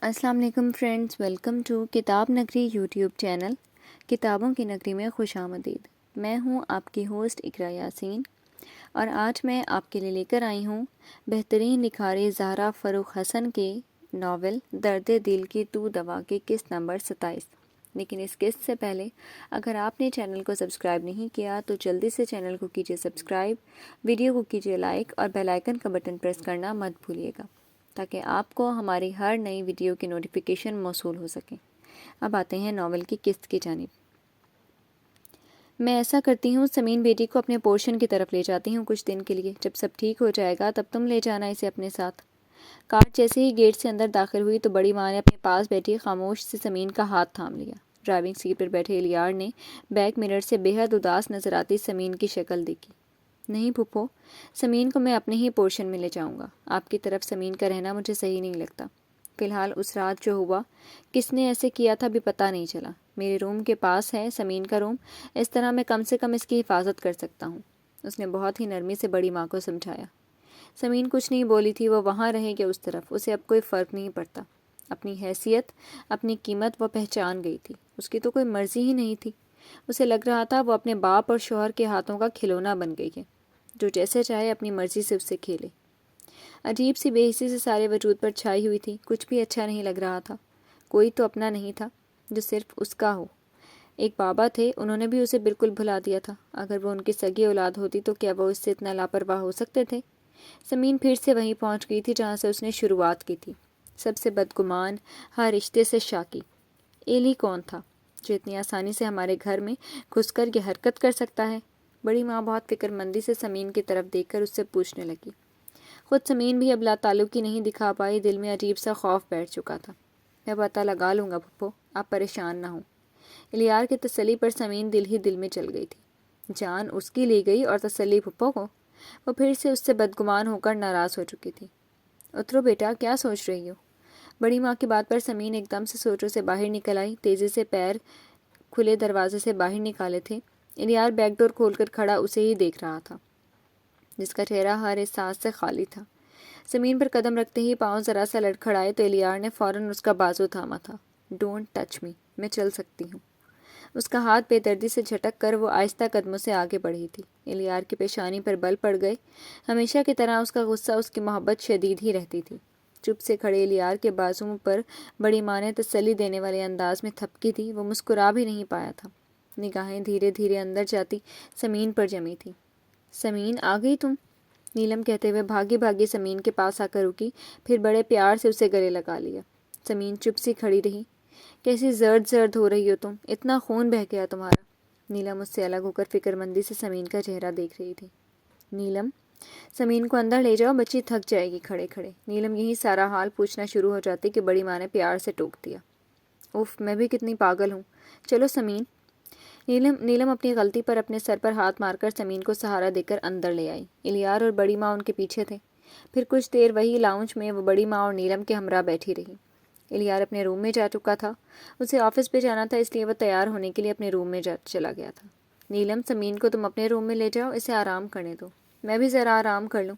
السلام علیکم friends, welcome to کتاب نگری یوٹیوب چینل کتابوں کی نگری میں خوش آمدید۔ میں ہوں آپ کی ہوسٹ اقرا یاسین، اور آج میں آپ کے لیے لے کر آئی ہوں بہترین لکھاری زہرا فروخ حسن کے ناول درد دل کی تو دوا کے قسط نمبر 27۔ لیکن اس قسط سے پہلے اگر آپ نے چینل کو سبسکرائب نہیں کیا تو جلدی سے چینل کو کیجیے سبسکرائب، ویڈیو کو کیجیے لائک اور بیل آئیکن کا بٹن پریس کرنا مت بھولیے گا تاکہ آپ کو ہماری ہر نئی ویڈیو کی نوٹیفیکیشن موصول ہو سکے۔ اب آتے ہیں ناول کی قسط کی جانب۔ میں ایسا کرتی ہوں، سمین بیٹی کو اپنے پورشن کی طرف لے جاتی ہوں کچھ دن کے لیے۔ جب سب ٹھیک ہو جائے گا تب تم لے جانا اسے اپنے ساتھ۔ کارٹ جیسے ہی گیٹ سے اندر داخل ہوئی تو بڑی ماں نے اپنے پاس بیٹھی خاموش سے سمین کا ہاتھ تھام لیا۔ ڈرائیونگ سیٹ پر بیٹھے الیار نے بیک مرر سے بے حد اداس نظر آتی سمین کی شکل دیکھی۔ نہیں پھپھو، سمین کو میں اپنے ہی پورشن میں لے جاؤں گا۔ آپ کی طرف سمین کا رہنا مجھے صحیح نہیں لگتا۔ فی الحال اس رات جو ہوا، کس نے ایسے کیا تھا بھی پتہ نہیں چلا۔ میرے روم کے پاس ہے سمین کا روم، اس طرح میں کم سے کم اس کی حفاظت کر سکتا ہوں۔ اس نے بہت ہی نرمی سے بڑی ماں کو سمجھایا۔ سمین کچھ نہیں بولی تھی، وہ وہاں رہے کہ اس طرف، اسے اب کوئی فرق نہیں پڑتا۔ اپنی حیثیت، اپنی قیمت وہ پہچان گئی تھی۔ اس کی تو کوئی مرضی ہی نہیں تھی۔ اسے لگ رہا تھا وہ اپنے باپ اور شوہر کے ہاتھوں کا کھلونا بن گئی ہے، جو جیسے چاہے اپنی مرضی سے اس سے کھیلے۔ عجیب سی بے حسی سے سارے وجود پر چھائی ہوئی تھی، کچھ بھی اچھا نہیں لگ رہا تھا۔ کوئی تو اپنا نہیں تھا جو صرف اس کا ہو۔ ایک بابا تھے، انہوں نے بھی اسے بالکل بھلا دیا تھا۔ اگر وہ ان کی سگی اولاد ہوتی تو کیا وہ اس سے اتنا لاپرواہ ہو سکتے تھے؟ سمین پھر سے وہیں پہنچ گئی تھی جہاں سے اس نے شروعات کی تھی، سب سے بدگمان، ہر رشتے سے شاکی۔ ایلی کون تھا جو اتنی آسانی سے ہمارے گھر میں گھس کر یہ حرکت کر سکتا ہے؟ بڑی ماں بہت فکر مندی سے سمین کی طرف دیکھ کر اس سے پوچھنے لگی۔ خود سمین بھی اب لا تعلقی نہیں دکھا پائی، دل میں عجیب سا خوف بیٹھ چکا تھا۔ میں پتہ لگا لوں گا پھپھو، آپ پریشان نہ ہوں۔ الیار کی تسلی پر سمین دل ہی دل میں چل گئی تھی۔ جان اس کی لی گئی اور تسلی پھپھو کو؟ وہ پھر سے اس سے بدگمان ہو کر ناراض ہو چکی تھی۔ اترو بیٹا، کیا سوچ رہی ہو؟ بڑی ماں کی بات پر سمین ایک دم سے سوچوں سے باہر نکل آئی، تیزی سے پیر کھلے دروازے سے باہر نکالے تھے۔ الیار بیک ڈور کھول کر کھڑا اسے ہی دیکھ رہا تھا، جس کا چہرہ ہر احساس سے خالی تھا۔ زمین پر قدم رکھتے ہی پاؤں ذرا سا لڑکھڑائے تو الیار نے فوراً اس کا بازو تھاما تھا۔ ڈونٹ ٹچ می، میں چل سکتی ہوں۔ اس کا ہاتھ بے دردی سے جھٹک کر وہ آہستہ قدموں سے آگے بڑھی تھی۔ الیار کی پیشانی پر بل پڑ گئے۔ ہمیشہ کی طرح اس کا غصہ، اس کی محبت شدید ہی رہتی تھی۔ چپ سے کھڑے الیار کے بازو پر بڑی ماں نے تسلی دینے والے انداز میں تھپکی تھی۔ وہ مسکرا بھی نہیں پایا تھا۔ نگاہیں دھیرے دھیرے اندر جاتی سمین پر جمی تھی۔ سمین، آ گئی تم؟ نیلم کہتے ہوئے بھاگی بھاگی سمین کے پاس آ کر رکی، پھر بڑے پیار سے اسے گلے لگا لیا۔ سمین چپ سی کھڑی رہی۔ کیسی زرد زرد ہو رہی ہو تم، اتنا خون بہہ گیا تمہارا۔ نیلم اس سے الگ ہو کر فکر مندی سے سمین کا چہرہ دیکھ رہی تھی۔ نیلم، سمین کو اندر لے جاؤ، بچی تھک جائے گی کھڑے کھڑے۔ نیلم یہی سارا حال پوچھنا شروع ہو جاتی کہ بڑی ماں نے پیار سے ٹوک دیا۔ اوف، میں بھی کتنی پاگل ہوں۔ چلو سمین۔ نیلم اپنی غلطی پر اپنے سر پر ہاتھ مار کر سمین کو سہارا دے کر اندر لے آئی۔ الیار اور بڑی ماں ان کے پیچھے تھے۔ پھر کچھ دیر وہی لاؤنج میں وہ بڑی ماں اور نیلم کے ہمراہ بیٹھی رہی۔ الیار اپنے روم میں جا چکا تھا۔ اسے آفس پہ جانا تھا، اس لیے وہ تیار ہونے کے لیے اپنے روم میں چلا گیا تھا۔ نیلم، سمین کو تم اپنے روم میں لے جاؤ، اسے آرام کرنے دو، میں بھی ذرا آرام کر لوں۔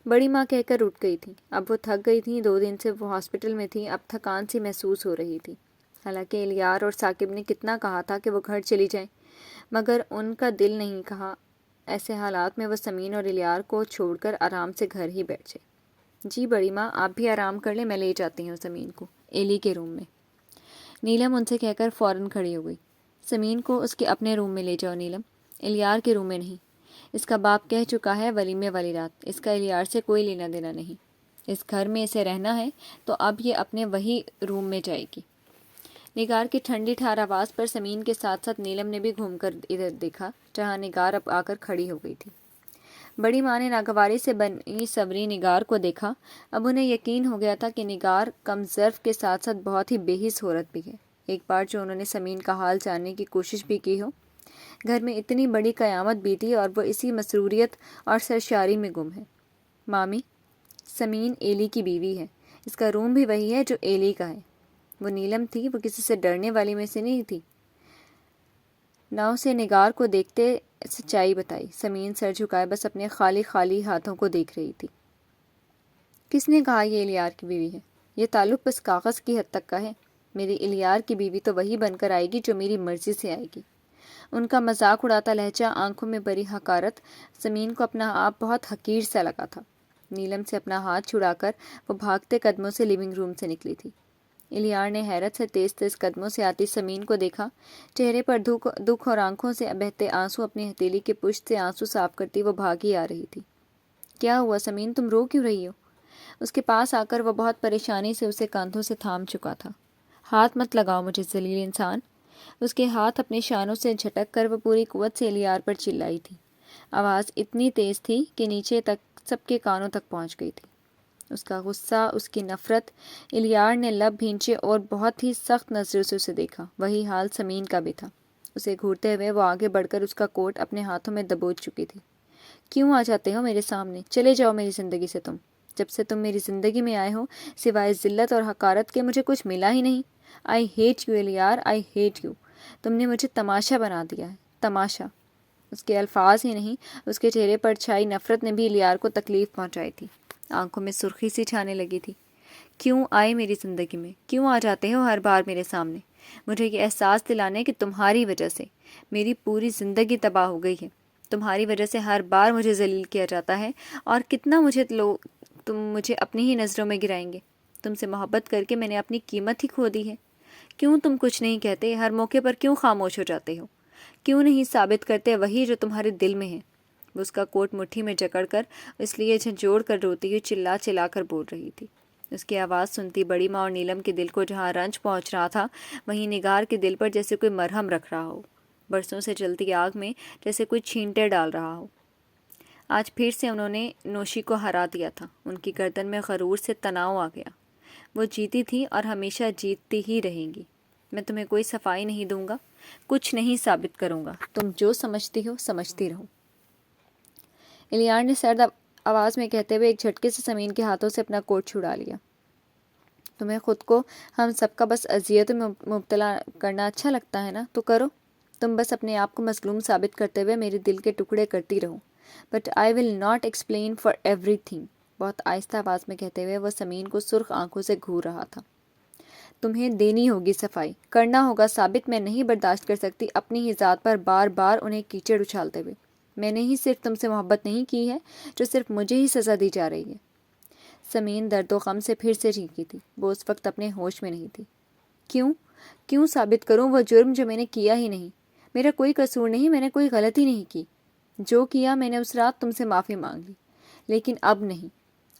بڑی ماں کہہ کر اٹھ گئی تھی۔ اب وہ تھک گئی تھیں، 2 دن سے وہ ہاسپٹل میں تھی، اب تھکان سی محسوس ہو رہی تھی۔ حالانکہ الیار اور ثاقب نے کتنا کہا تھا کہ وہ گھر چلی جائیں، مگر ان کا دل نہیں کہا۔ ایسے حالات میں وہ سمین اور الیار کو چھوڑ کر آرام سے گھر ہی بیٹھ جائے۔ جی بڑی ماں، آپ بھی آرام کر لیں، میں لے جاتی ہوں سمین کو ایلی کے روم میں۔ نیلم ان سے کہہ کر فوراً کھڑی ہو گئی۔ سمین کو اس کے اپنے روم میں لے جاؤ نیلم، الیار کے روم میں نہیں۔ اس کا باپ کہہ چکا ہے ولیمے والی رات، اس کا الیار سے کوئی لینا دینا نہیں۔ اس گھر میں اسے رہنا ہے تو اب یہ اپنے وہی روم میں جائے گی۔ نگار کی ٹھنڈی ٹھار آواز پر سمین کے ساتھ ساتھ نیلم نے بھی گھوم کر ادھر دیکھا جہاں نگار اب آ کر کھڑی ہو گئی تھی۔ بڑی ماں نے ناگواری سے بنی سوری نگار کو دیکھا۔ اب انہیں یقین ہو گیا تھا کہ نگار کم ظرف کے ساتھ ساتھ بہت ہی بے حس عورت بھی ہے۔ ایک بار جو انہوں نے سمین کا حال جاننے کی کوشش بھی کی ہو۔ گھر میں اتنی بڑی قیامت بیتی اور وہ اسی مسروریت اور سرشاری میں گم ہے۔ مامی، سمین ایلی کی بیوی ہے، اس کا روم بھی وہی ہے جو ایلی کا ہے۔ وہ نیلم تھی، وہ کسی سے ڈرنے والی میں سے نہیں تھی۔ نہ اسے نگار کو دیکھتے سچائی بتائی۔ سمین سر جھکائے بس اپنے خالی خالی ہاتھوں کو دیکھ رہی تھی۔ کس نے کہا یہ الیار کی بیوی ہے؟ یہ تعلق بس کاغذ کی حد تک کا ہے۔ میری الیار کی بیوی تو وہی بن کر آئے گی جو میری مرضی سے آئے گی۔ ان کا مذاق اڑاتا لہجہ، آنکھوں میں بری حقارت، سمین کو اپنا آپ بہت حقیر سا لگا تھا۔ نیلم سے اپنا ہاتھ چھڑا کر وہ بھاگتے قدموں سے لیونگ روم سے نکلی تھی۔ الیار نے حیرت سے تیز تیز قدموں سے آتی سمین کو دیکھا۔ چہرے پر دکھ اور آنکھوں سے بہتے آنسو، اپنی ہتھیلی کے پشت سے آنسو صاف کرتی وہ بھاگی آ رہی تھی۔ کیا ہوا سمین، تم رو کیوں رہی ہو؟ اس کے پاس آ کر وہ بہت پریشانی سے اسے کاندھوں سے تھام چکا تھا۔ ہاتھ مت لگاؤ مجھے ذلیل انسان۔ اس کے ہاتھ اپنے شانوں سے جھٹک کر وہ پوری قوت سے الیار پر چلائی تھی۔ آواز اتنی تیز تھی کہ نیچے تک سب کے کانوں تک پہنچ گئی تھی۔ اس کا غصہ، اس کی نفرت۔ الیار نے لب بھینچے اور بہت ہی سخت نظروں سے اسے دیکھا۔ وہی حال سمین کا بھی تھا۔ اسے گھورتے ہوئے وہ آگے بڑھ کر اس کا کوٹ اپنے ہاتھوں میں دبوچ چکی تھی۔ کیوں آ جاتے ہو میرے سامنے؟ چلے جاؤ میری زندگی سے تم۔ جب سے تم میری زندگی میں آئے ہو سوائے ذلت اور حقارت کے مجھے کچھ ملا ہی نہیں۔ آئی ہیٹ یو الیار، آئی ہیٹ یو۔ تم نے مجھے تماشا بنا دیا ہے، تماشا۔ اس کے الفاظ ہی نہیں، اس کے چہرے پر چھائی نفرت نے بھی الیار کو تکلیف پہنچائی تھی۔ آنکھوں میں سرخی سی چھانے لگی تھی۔ کیوں آئے میری زندگی میں؟ کیوں آ جاتے ہو ہر بار میرے سامنے؟ مجھے یہ احساس دلانے کہ تمہاری وجہ سے میری پوری زندگی تباہ ہو گئی ہے۔ تمہاری وجہ سے ہر بار مجھے ذلیل کیا جاتا ہے، اور کتنا تم مجھے اپنی ہی نظروں میں گرائیں گے۔ تم سے محبت کر کے میں نے اپنی قیمت ہی کھو دی ہے۔ کیوں تم کچھ نہیں کہتے؟ ہر موقع پر کیوں خاموش ہو جاتے ہو؟ کیوں نہیں ثابت کرتے وہی جو تمہارے دل میں ہے؟ وہ اس کا کوٹ مٹھی میں جکڑ کر اس لیے جھنجھوڑ کر روتی ہوئی چلا چلا کر بول رہی تھی۔ اس کی آواز سنتی بڑی ماں اور نیلم کے دل کو جہاں رنج پہنچ رہا تھا، وہیں نگار کے دل پر جیسے کوئی مرہم رکھ رہا ہو، برسوں سے چلتی آگ میں جیسے کوئی چھینٹے ڈال رہا ہو۔ آج پھر سے انہوں نے نوشی کو ہرا دیا تھا۔ ان کی گردن میں غرور سے تناؤ آ گیا۔ وہ جیتی تھی اور ہمیشہ جیتتی ہی رہیں گی۔ میں تمہیں کوئی صفائی نہیں دوں گا، کچھ نہیں ثابت کروں گا۔ تم جو سمجھتی ہو سمجھتی رہو۔ الیار نے سرد آواز میں کہتے ہوئے ایک جھٹکے سے سمین کے ہاتھوں سے اپنا کوٹ چھڑا لیا۔ تمہیں خود کو ہم سب کا بس اذیتوں میں مبتلا کرنا اچھا لگتا ہے نا، تو کرو۔ تم بس اپنے آپ کو مظلوم ثابت کرتے ہوئے میرے دل کے ٹکڑے کرتی رہو۔ But I will not explain for every thing. بہت آہستہ آواز میں کہتے ہوئے وہ سمین کو سرخ آنکھوں سے گھور رہا تھا۔ تمہیں دینی ہوگی صفائی، کرنا ہوگا ثابت۔ میں نہیں برداشت کر سکتی اپنی ہی ذات پر بار بار انہیں کیچڑ اچھالتے ہوئے۔ میں نے ہی صرف تم سے محبت نہیں کی ہے، جو صرف مجھے ہی سزا دی جا رہی ہے۔ سمین درد و غم سے پھر سے چیخی تھی۔ وہ اس وقت اپنے ہوش میں نہیں تھی۔ کیوں ثابت کروں وہ جرم جو میں نے کیا ہی نہیں؟ میرا کوئی قصور نہیں، میں نے کوئی غلطی نہیں کی۔ جو کیا میں نے اس رات تم سے معافی مانگ لی، لیکن اب نہیں،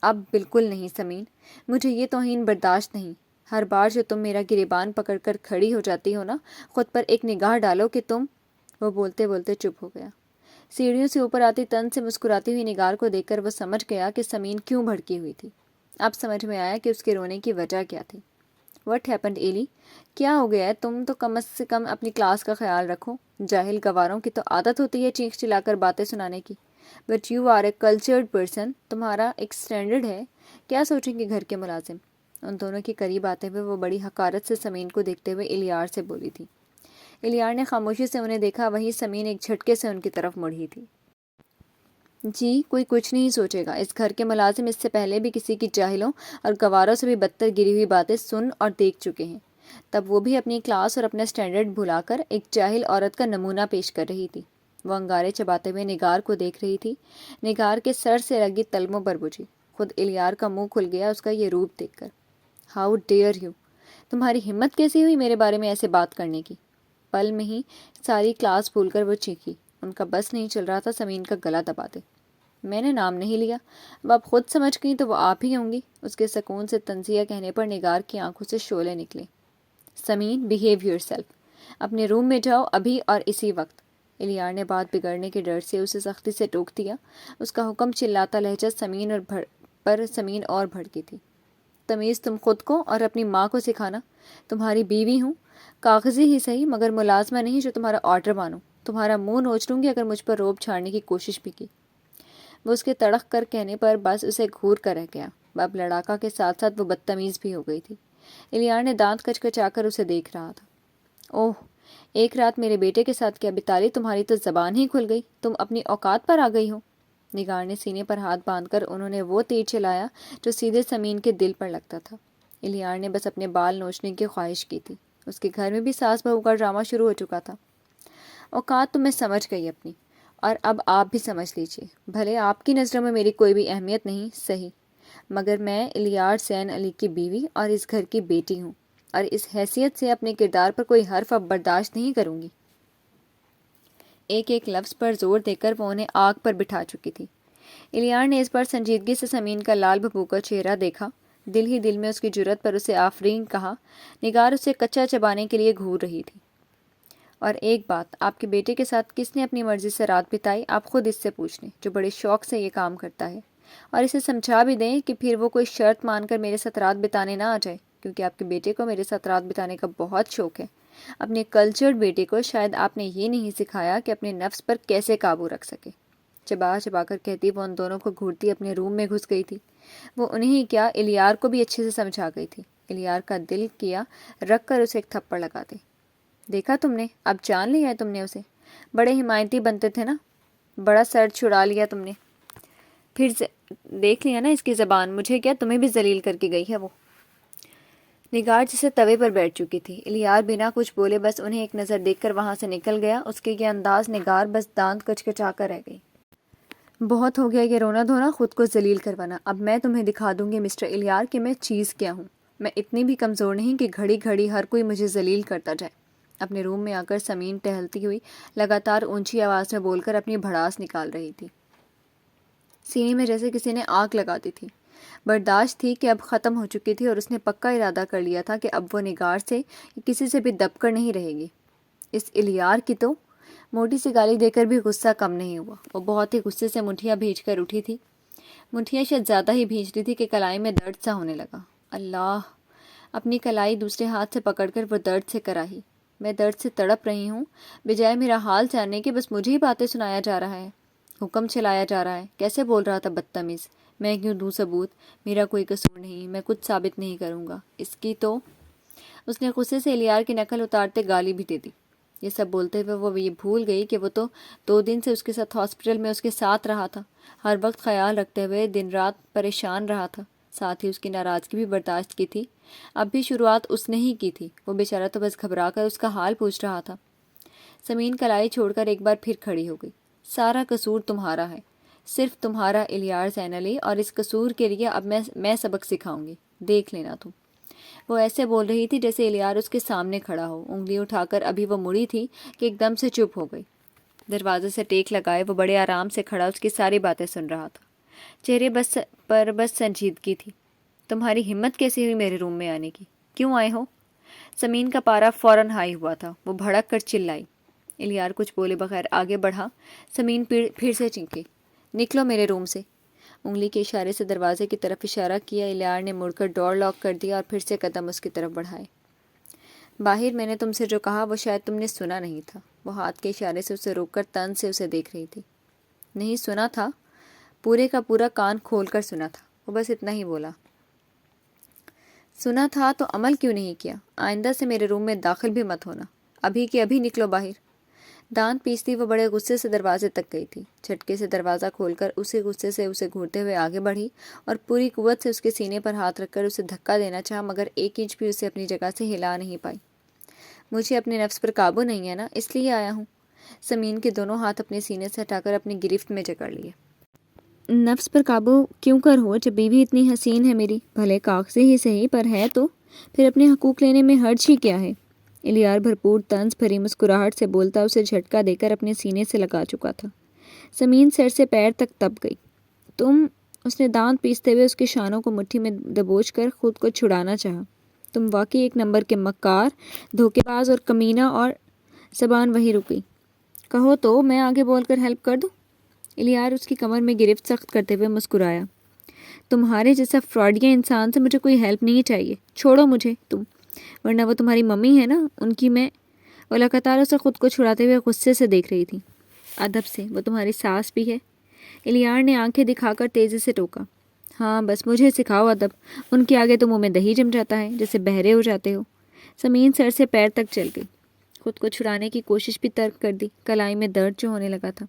اب بالکل نہیں سمین۔ مجھے یہ توہین برداشت نہیں۔ ہر بار جو تم میرا گریبان پکڑ کر کھڑی ہو جاتی ہو نا، خود پر ایک نگاہ ڈالو کہ تم… وہ بولتے بولتے چپ ہو گیا۔ سیڑھیوں سے اوپر آتی تن سے مسکراتی ہوئی نگار کو دیکھ کر وہ سمجھ گیا کہ سمین کیوں بھڑکی ہوئی تھی۔ اب سمجھ میں آیا کہ اس کے رونے کی وجہ کیا تھی۔ وٹ ہیپنڈ ایلی؟ کیا ہو گیا ہے؟ تم تو کم سے کم اپنی کلاس کا خیال رکھو۔ جاہل گواروں کی تو عادت ہوتی ہے چیخ چلا کر باتیں سنانے کی۔ But you are a cultured person, تمہارا ایک اسٹینڈرڈ ہے۔ کیا سوچیں گے گھر کے ملازم؟ ان دونوں کے قریب آتے ہوئے وہ بڑی حقارت سے سمین کو دیکھتے ہوئے الیار سے بولی تھی۔ الیار نے خاموشی سے انہیں دیکھا، وہیں سمین ایک جھٹکے سے ان کی طرف مڑی تھی۔ جی کوئی کچھ نہیں سوچے گا۔ اس گھر کے ملازم اس سے پہلے بھی کسی کی جاہلوں اور گواروں سے بھی بدتر گری ہوئی باتیں سن اور دیکھ چکے ہیں۔ تب وہ بھی اپنی کلاس اور اپنا اسٹینڈرڈ بھلا کر ایک جاہل عورت کا نمونہ پیش کر رہی تھی۔ وہ انگارے چباتے ہوئے نگار کو دیکھ رہی تھی۔ نگار کے سر سے لگی تلموں پر بجھی۔ خود الیار کا منہ کھل گیا اس کا یہ روپ دیکھ کر۔ How dare you! تمہاری ہمت کیسی ہوئی میرے بارے میں ایسے بات کرنے کی؟ پل میں ہی ساری کلاس بھول کر وہ چیخی۔ ان کا بس نہیں چل رہا تھا سمین کا گلا دبا دے۔ میں نے نام نہیں لیا، اب آپ خود سمجھ گئی تو وہ آپ ہی ہوں گی۔ اس کے سکون سے تنزیہ کہنے پر نگار کی آنکھوں سے شعلے نکلے۔ سمین بیہیو یور سیلف، اپنے روم میں جاؤ ابھی اور اسی وقت۔ الیار نے بات بگڑنے کے ڈر سے اسے سختی سے ٹوک دیا۔ اس کا حکم چلاتا لہجہ سمین اور بھڑکی تھی۔ تمیز تم خود کو اور اپنی ماں کو سکھانا۔ تمہاری بیوی ہوں، کاغذی ہی صحیح مگر ملازمہ نہیں جو تمہارا آرڈر مانو۔ تمہارا منہ نوچ لوں گی اگر مجھ پر روب چھاڑنے کی کوشش بھی کی۔ وہ اس کے تڑق کر کہنے پر بس اسے گھور کر رہ گیا۔ اب لڑاکا کے ساتھ ساتھ وہ بدتمیز بھی ہو گئی تھی۔ الیار نے دانت کچکچا کر اسے دیکھ رہا تھا۔ اوہ، ایک رات میرے بیٹے کے ساتھ کیا بتا لی؟ تمہاری تو زبان ہی کھل گئی، تم اپنی اوقات پر آ گئی ہو۔ نگار نے سینے پر ہاتھ باندھ کر انہوں نے وہ تیر چلایا جو سیدھے سمین کے دل پر لگتا تھا۔ الیار نے بس اپنے بال نوچنے کی خواہش کی تھی۔ اس کے گھر میں بھی ساس بہو کا ڈرامہ شروع ہو چکا تھا۔ اوقات تو میں سمجھ گئی اپنی، اور اب آپ بھی سمجھ لیجئے۔ بھلے آپ کی نظروں میں میری کوئی بھی اہمیت نہیں، صحیح، مگر میں الیار حسین علی کی بیوی اور اس گھر کی بیٹی ہوں، اور اس حیثیت سے اپنے کردار پر کوئی حرف اب برداشت نہیں کروں گی۔ ایک ایک لفظ پر زور دے کر وہ انہیں آگ پر بٹھا چکی تھی۔ الیار نے اس بار سنجیدگی سے سمین کا لال بھبوکا چہرہ دیکھا، دل ہی دل میں اس کی جرأت پر اسے آفرین کہا۔ نگار اسے کچا چبانے کے لیے گھور رہی تھی۔ اور ایک بات، آپ کے بیٹے کے ساتھ کس نے اپنی مرضی سے رات بتائی، آپ خود اس سے پوچھ لیں، جو بڑے شوق سے یہ کام کرتا ہے، اور اسے سمجھا بھی دیں کہ پھر وہ کوئی شرط مان کر میرے ساتھ رات بتانے نہ آ جائے، کیونکہ آپ کے بیٹے کو میرے ساتھ رات بتانے کا بہت شوق ہے۔ اپنے کلچرڈ بیٹے کو شاید آپ نے یہ نہیں سکھایا کہ اپنے نفس پر کیسے قابو رکھ سکے۔ چبا چبا کر کہتی وہ ان دونوں کو گھورتی اپنے روم میں گھس گئی تھی۔ وہ انہیں ہی کیا، الیار کو بھی اچھے سے سمجھا گئی تھی۔ الیار کا دل کیا رکھ کر اسے ایک تھپڑ لگا دے۔ دیکھا تم نے، اب جان لیا ہے تم نے اسے، بڑے حمایتی بنتے تھے نا، بڑا سر چھڑا لیا تم نے، پھر دیکھ لیا نا اس کی زبان، مجھے کیا تمہیں بھی ذلیل کر کے گئی ہے وہ۔ نگار جسے توے پر بیٹھ چکی تھی۔ الیار بنا کچھ بولے بس انہیں ایک نظر دیکھ کر وہاں سے نکل گیا۔ اس کے یہ انداز نگار بس دانت کچکچا کر رہ گئی۔ بہت ہو گیا یہ رونا دھونا، خود کو ذلیل کروانا، اب میں تمہیں دکھا دوں گی مسٹر الیار کہ میں چیز کیا ہوں۔ میں اتنی بھی کمزور نہیں کہ گھڑی گھڑی ہر کوئی مجھے ذلیل کرتا جائے۔ اپنے روم میں آ کر سمین ٹہلتی ہوئی لگاتار اونچی آواز میں بول کر اپنی بھڑاس نکال رہی تھی۔ سینے میں جیسے کسی نے آگ لگا دی تھی۔ برداشت تھی کہ اب ختم ہو چکی تھی، اور اس نے پکا ارادہ کر لیا تھا کہ اب وہ نگار سے کسی سے بھی دب کر نہیں رہے گی۔ اس الیار کی تو موٹی سی گالی دے کر بھی غصہ کم نہیں ہوا۔ وہ بہت ہی غصے سے مٹھیاں بھیج کر اٹھی تھی، مٹھیاں شاید زیادہ ہی بھیج رہی تھی کہ کلائی میں درد سا ہونے لگا۔ اللہ! اپنی کلائی دوسرے ہاتھ سے پکڑ کر وہ درد سے کراہی۔ میں درد سے تڑپ رہی ہوں، بجائے میرا حال جاننے کے بس مجھے ہی باتیں سنایا جا رہا ہے، حکم چلایا جا رہا ہے۔ کیسے بول رہا تھا بدتمیز، میں کیوں دوں ثبوت، میرا کوئی قصور نہیں، میں کچھ ثابت نہیں کروں گا اس کی تو۔ اس نے غصے سے الیار کی نقل اتارتے گالی بھی دے دی۔ یہ سب بولتے ہوئے وہ یہ بھول گئی کہ وہ تو 2 دن سے اس کے ساتھ ہاسپٹل میں اس کے ساتھ رہا تھا، ہر وقت خیال رکھتے ہوئے دن رات پریشان رہا تھا، ساتھ ہی اس کی ناراضگی بھی برداشت کی تھی۔ اب بھی شروعات اس نے ہی کی تھی، وہ بیچارہ تو بس گھبرا کر اس کا حال پوچھ رہا تھا۔ سمین کلائی چھوڑ کر ایک بار پھر کھڑی ہو گئی۔ سارا قصور تمہارا ہے، صرف تمہارا الیار حسین علی، اور اس قصور کے لیے اب میں سبق سکھاؤں گی، دیکھ لینا تم۔ وہ ایسے بول رہی تھی جیسے الیار اس کے سامنے کھڑا ہو۔ انگلی اٹھا کر ابھی وہ مڑی تھی کہ ایک دم سے چپ ہو گئی۔ دروازے سے ٹیک لگائے وہ بڑے آرام سے کھڑا اس کی ساری باتیں سن رہا تھا۔ چہرے پر بس سنجیدگی تھی۔ تمہاری ہمت کیسی ہوئی میرے روم میں آنے کی؟ کیوں آئے ہو؟ سمین کا پارا فوراً ہائی ہوا تھا، وہ بھڑک کر چلائی۔ الیار کچھ بولے بغیر آگے بڑھا۔ سمین پھر سے چینکی، نکلو میرے روم سے۔ انگلی کے اشارے سے دروازے کی طرف اشارہ کیا۔ الیار نے مڑ کر ڈور لاک کر دیا اور پھر سے قدم اس کی طرف بڑھائے۔ باہر میں نے تم سے جو کہا وہ شاید تم نے سنا نہیں تھا۔ وہ ہاتھ کے اشارے سے اسے روک کر طنز سے اسے دیکھ رہی تھی۔ نہیں سنا تھا، پورے کا پورا کان کھول کر سنا تھا۔ وہ بس اتنا ہی بولا۔ سنا تھا تو عمل کیوں نہیں کیا؟ آئندہ سے میرے روم میں داخل بھی مت ہونا، ابھی کے ابھی نکلو باہر۔ دانت پیستی وہ بڑے غصے سے دروازے تک گئی تھی۔ جھٹکے سے دروازہ کھول کر اسی غصے سے اسے گھورتے ہوئے آگے بڑھی اور پوری قوت سے اس کے سینے پر ہاتھ رکھ کر اسے دھکا دینا چاہا، مگر 1 انچ بھی اسے اپنی جگہ سے ہلا نہیں پائی۔ مجھے اپنے نفس پر قابو نہیں ہے نا، اس لیے آیا ہوں۔ سمین کے دونوں ہاتھ اپنے سینے سے ہٹا کر اپنی گرفت میں جکڑ لیے۔ نفس پر قابو کیوں کر ہو جب بیوی اتنی حسین ہے میری، بھلے کاغذی ہی صحیح پر ہے تو، پھر اپنے حقوق لینے میں حرج ہی کیا ہے؟ الیار بھرپور طنز بھری مسکراہٹ سے بولتا اسے جھٹکا دے کر اپنے سینے سے لگا چکا تھا۔ سمین سر سے پیر تک تپ گئی۔ تم، اس نے دانت پیستے ہوئے اس کے شانوں کو مٹھی میں دبوچ کر خود کو چھڑانا چاہا، تم واقعی 1 نمبر کے مکار، دھوکے باز اور کمینہ، اور زبان وہی رک گئی۔ کہو تو میں آگے بول کر ہیلپ کر دوں؟ الیار اس کی کمر میں گرفت سخت کرتے ہوئے مسکرایا۔ تمہارے جیسا فراڈیا انسان سے مجھے کوئی ہیلپ نہیں چاہیے، چھوڑو مجھے تم، ورنہ وہ تمہاری ممی ہے نا، ان کی میں۔ وہ لگاتار اسے خود کو چھڑاتے ہوئے غصے سے دیکھ رہی تھی۔ ادب سے، وہ تمہاری ساس بھی ہے؟ الیار نے آنکھیں دکھا کر تیزی سے ٹوکا۔ ہاں بس مجھے سکھاؤ ادب، ان کے آگے تو منہ میں دہی جم جاتا ہے، جیسے بہرے ہو جاتے ہو۔ سمین سر سے پیر تک چل گئی، خود کو چھڑانے کی کوشش بھی ترک کر دی، کلائی میں درد جو ہونے لگا تھا۔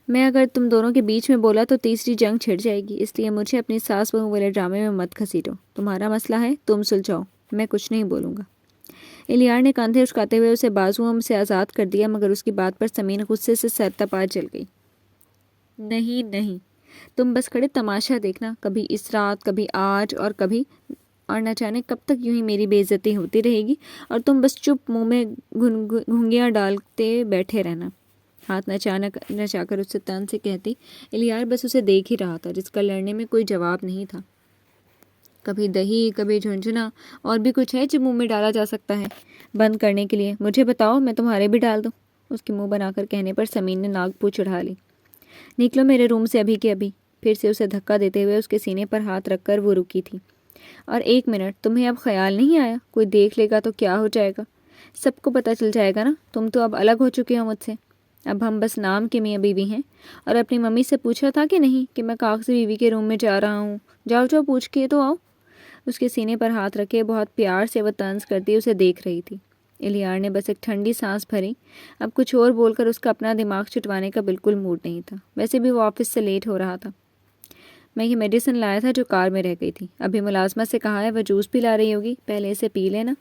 میں اگر تم دونوں کے بیچ میں بولا تو تیسری جنگ چھڑ جائے گی، اس لیے مجھے اپنی ساس بہو والے ڈرامے میں مت گھسیٹو۔ تمہارا مسئلہ ہے، تم سلجھاؤ، میں کچھ نہیں بولوں گا۔ الیار نے کاندھے اچکاتے ہوئے اسے بازوؤں سے آزاد کر دیا، مگر اس کی بات پر سمین غصے سے سر تپا جل گئی۔ نہیں نہیں، تم بس کھڑے تماشا دیکھنا، کبھی اس رات، کبھی آج، اور کبھی، اور نہ جانے کب تک یوں ہی میری بے عزتی ہوتی رہے گی، اور تم بس چپ منہ میں گھنگیاں ڈالتے بیٹھے رہنا۔ ہاتھ نچا کر اس سے تن سے کہتی۔ الیار بس اسے دیکھ ہی رہا تھا، جس کا لڑنے میں کوئی جواب نہیں تھا۔ کبھی دہی، کبھی جھنجھنا، اور بھی کچھ ہے جو منہ میں ڈالا جا سکتا ہے بند کرنے کے لیے؟ مجھے بتاؤ، میں تمہارے بھی ڈال دوں؟ اس کے منہ بنا کر کہنے پر سمین نے ناک پو چڑھا لی۔ نکلو میرے روم سے ابھی کے ابھی۔ پھر سے اسے دھکا دیتے ہوئے اس کے سینے پر ہاتھ رکھ کر وہ رکی تھی۔ اور ایک منٹ، تمہیں اب خیال نہیں آیا کوئی دیکھ لے گا تو کیا ہو جائے گا؟ سب کو پتہ چل جائے گا نا، تم تو اب الگ ہو چکے ہو مجھ سے۔ اب ہم بس نام کے میاں بیوی ہیں۔ اور اپنی ممی سے پوچھا تھا کہ نہیں کہ میں کاغذی بیوی کے روم میں جا رہا ہوں؟ جاؤ جاؤ، پوچھ کے تو آؤ۔ اس کے سینے پر ہاتھ رکھے بہت پیار سے وہ طنز کرتی اسے دیکھ رہی تھی۔ الیار نے بس ایک ٹھنڈی سانس بھری۔ اب کچھ اور بول کر اس کا اپنا دماغ چٹوانے کا بالکل موڈ نہیں تھا، ویسے بھی وہ آفس سے لیٹ ہو رہا تھا۔ میں یہ میڈیسن لایا تھا جو کار میں رہ گئی تھی، ابھی ملازمت سے کہا ہے وہ جوس بھی لا رہی ہوگی، پہلے اسے پی لینا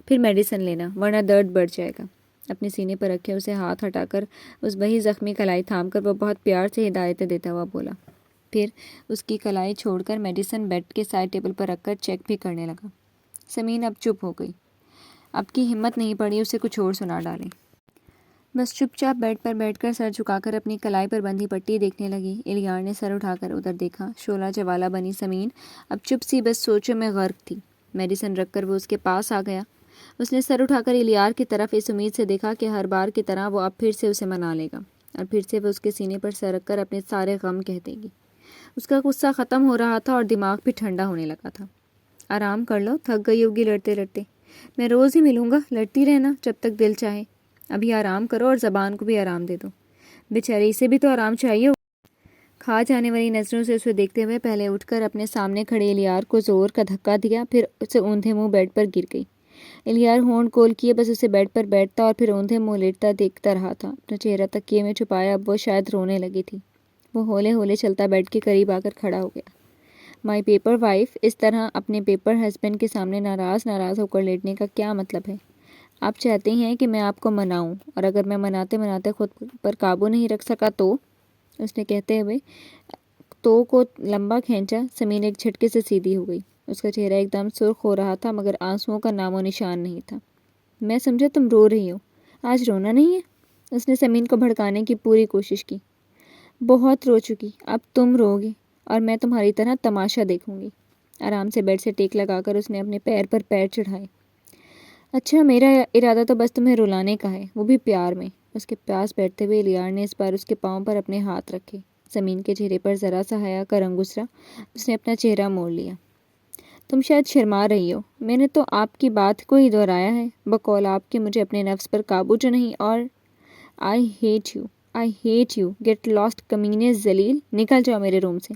پھر میڈیسن لینا، ورنہ درد بڑھ جائے گا۔ اپنے سینے پر رکھے اسے ہاتھ ہٹا کر اس وہی زخمی کلائی تھام کر وہ بہت پیار سے ہدایتیں دیتا ہوا بولا۔ پھر اس کی کلائی چھوڑ کر میڈیسن بیڈ کے سائڈ ٹیبل پر رکھ کر چیک بھی کرنے لگا۔ سمین اب چپ ہو گئی، اب کی ہمت نہیں پڑی اسے کچھ اور سنا ڈالے، بس چپ چاپ بیڈ پر بیٹھ کر سر جھکا کر اپنی کلائی پر بندھی پٹی دیکھنے لگی۔ الیار نے سر اٹھا کر ادھر دیکھا۔ شعلہ جوالا بنی سمین اب چپ سی بس سوچوں میں غرق تھی۔ میڈیسن رکھ کر وہ اس کے پاس آ گیا۔ اس نے سر اٹھا کر الیار کی طرف اس امید سے دیکھا کہ ہر بار کی طرح وہ اب پھر سے اسے منا لے گا، اور پھر سے وہ اس کے سینے پر سر رکھ کر اپنے سارے غم کہہ دے گی۔ اس کا غصہ ختم ہو رہا تھا اور دماغ بھی ٹھنڈا ہونے لگا تھا۔ آرام کر لو، تھک گئی ہوگی لڑتے لڑتے۔ میں روز ہی ملوں گا، لڑتی رہنا جب تک دل چاہے۔ ابھی آرام کرو اور زبان کو بھی آرام دے دو، بیچاری اسے بھی تو آرام چاہیے ہو۔ کھا جانے والی نظروں سے اسے دیکھتے ہوئے پہلے اٹھ کر اپنے سامنے کھڑے الیار کو زور کا دھکا دیا، پھر اسے اوندھے منہ بیڈ پر گر گئی۔ الیار ہونٹ کھول کیے بس اسے بیڈ پر بیٹھتا اور پھر اوندھے منہ لیٹتا دیکھتا رہا تھا۔ اپنا چہرہ تکیے میں چھپایا، اب وہ شاید رونے لگی تھی۔ وہ ہولے ہولے چلتا بیڈ کے قریب آ کر کھڑا ہو گیا۔ مائی پیپر وائف اس طرح اپنے پیپر ہسبینڈ کے سامنے ناراض ہو کر لیٹنے کا کیا مطلب ہے؟ آپ چاہتے ہیں کہ میں آپ کو مناؤں، اور اگر میں مناتے مناتے خود پر قابو نہیں رکھ سکا تو؟ اس نے کہتے ہوئے تو کو لمبا کھینچا۔ سمین ایک جھٹکے سے سیدھی ہو گئی۔ اس کا چہرہ ایک دم سرخ ہو رہا تھا، مگر آنسوؤں کا نام و نشان نہیں تھا۔ میں سمجھا تم رو رہی ہو، آج رونا نہیں ہے؟ اس نے سمین کو بھڑکانے کی پوری کوشش کی۔ بہت رو چکی، اب تم رو گی اور میں تمہاری طرح تماشا دیکھوں گی۔ آرام سے بیڈ سے ٹیک لگا کر اس نے اپنے پیر پر پیر چڑھائے۔ اچھا، میرا ارادہ تو بس تمہیں رلانے کا ہے، وہ بھی پیار میں۔ اس کے پاس بیٹھتے ہوئے الیار نے اس بار اس کے پاؤں پر اپنے ہاتھ رکھے۔ زمین کے چہرے پر ذرا سا حیا کا رنگ گسرا۔ اس نے اپنا چہرہ موڑ لیا۔ تم شاید شرما رہی ہو، میں نے تو آپ کی بات کو ہی دہرایا ہے، بقول آپ کے مجھے اپنے نفس پر قابو جو نہیں، اور I hate you, get lost کمینے ذلیل، نکل جاؤ میرے روم سے۔